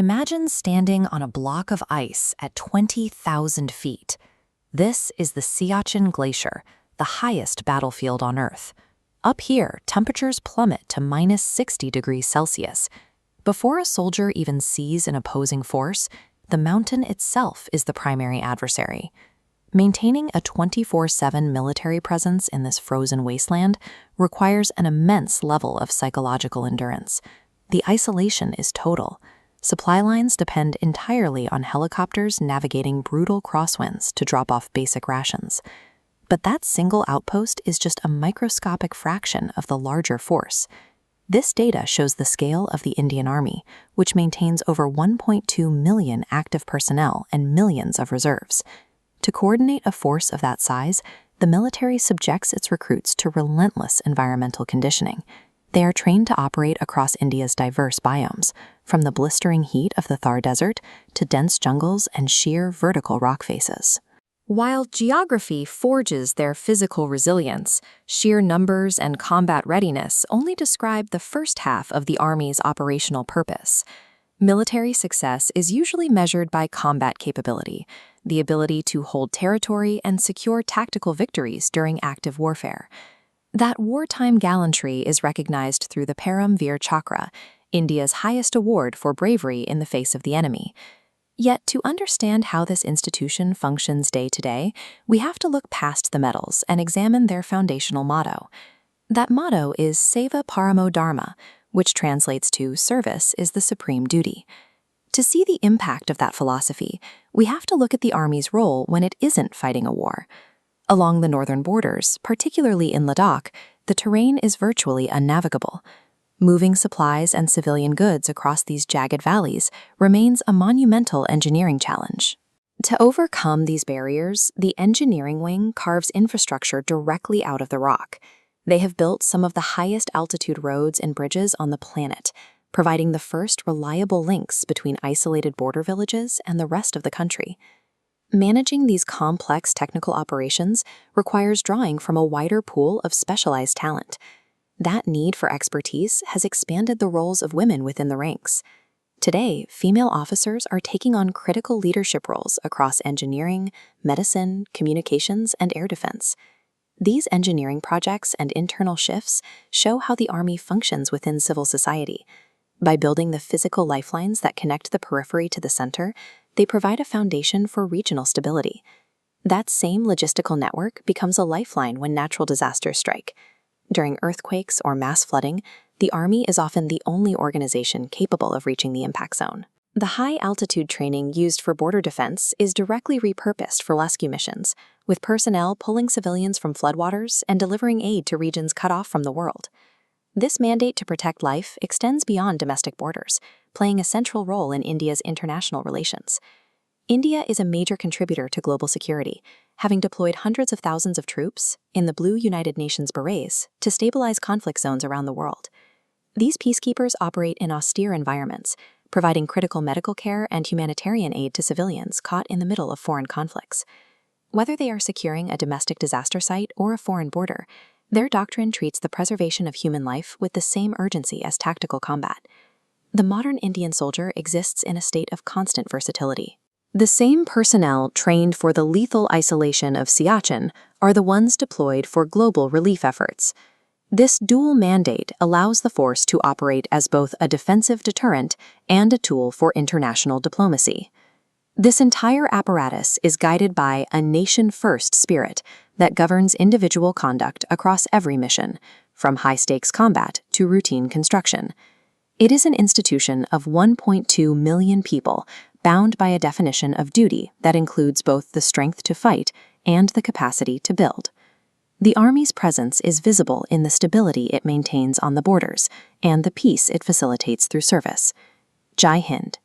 Imagine standing on a block of ice at 20,000 feet. This is the Siachen Glacier, the highest battlefield on Earth. Up here, temperatures plummet to minus 60 degrees Celsius. Before a soldier even sees an opposing force, the mountain itself is the primary adversary. Maintaining a 24/7 military presence in this frozen wasteland requires an immense level of psychological endurance. The isolation is total. Supply lines depend entirely on helicopters navigating brutal crosswinds to drop off basic rations. But that single outpost is just a microscopic fraction of the larger force. This data shows the scale of the Indian Army, which maintains over 1.2 million active personnel and millions of reserves. To coordinate a force of that size, the military subjects its recruits to relentless environmental conditioning. They are trained to operate across India's diverse biomes, from the blistering heat of the Thar Desert to dense jungles and sheer vertical rock faces. While geography forges their physical resilience, sheer numbers and combat readiness only describe the first half of the Army's operational purpose. Military success is usually measured by combat capability, the ability to hold territory and secure tactical victories during active warfare. That wartime gallantry is recognized through the Param Veer Chakra, India's highest award for bravery in the face of the enemy. Yet, to understand how this institution functions day to day, we have to look past the medals and examine their foundational motto. That motto is Seva Paramo Dharma, which translates to service is the supreme duty. To see the impact of that philosophy, we have to look at the Army's role when it isn't fighting a war. Along the northern borders, particularly in Ladakh, the terrain is virtually unnavigable. Moving supplies and civilian goods across these jagged valleys remains a monumental engineering challenge. To overcome these barriers, the engineering wing carves infrastructure directly out of the rock. They have built some of the highest altitude roads and bridges on the planet, providing the first reliable links between isolated border villages and the rest of the country. Managing these complex technical operations requires drawing from a wider pool of specialized talent. That need for expertise has expanded the roles of women within the ranks. Today, female officers are taking on critical leadership roles across engineering, medicine, communications, and air defense. These engineering projects and internal shifts show how the Army functions within civil society. By building the physical lifelines that connect the periphery to the center, they provide a foundation for regional stability. That same logistical network becomes a lifeline when natural disasters strike. During earthquakes or mass flooding, the Army is often the only organization capable of reaching the impact zone. The high-altitude training used for border defense is directly repurposed for rescue missions, with personnel pulling civilians from floodwaters and delivering aid to regions cut off from the world. This mandate to protect life extends beyond domestic borders, playing a central role in India's international relations. India is a major contributor to global security, having deployed hundreds of thousands of troops in the Blue United Nations Berets to stabilize conflict zones around the world. These peacekeepers operate in austere environments, providing critical medical care and humanitarian aid to civilians caught in the middle of foreign conflicts. Whether they are securing a domestic disaster site or a foreign border, their doctrine treats the preservation of human life with the same urgency as tactical combat. The modern Indian soldier exists in a state of constant versatility. The same personnel trained for the lethal isolation of Siachen are the ones deployed for global relief efforts. This dual mandate allows the force to operate as both a defensive deterrent and a tool for international diplomacy. This entire apparatus is guided by a nation-first spirit that governs individual conduct across every mission, from high-stakes combat to routine construction. It is an institution of 1.2 million people bound by a definition of duty that includes both the strength to fight and the capacity to build. The Army's presence is visible in the stability it maintains on the borders and the peace it facilitates through service. Jai Hind.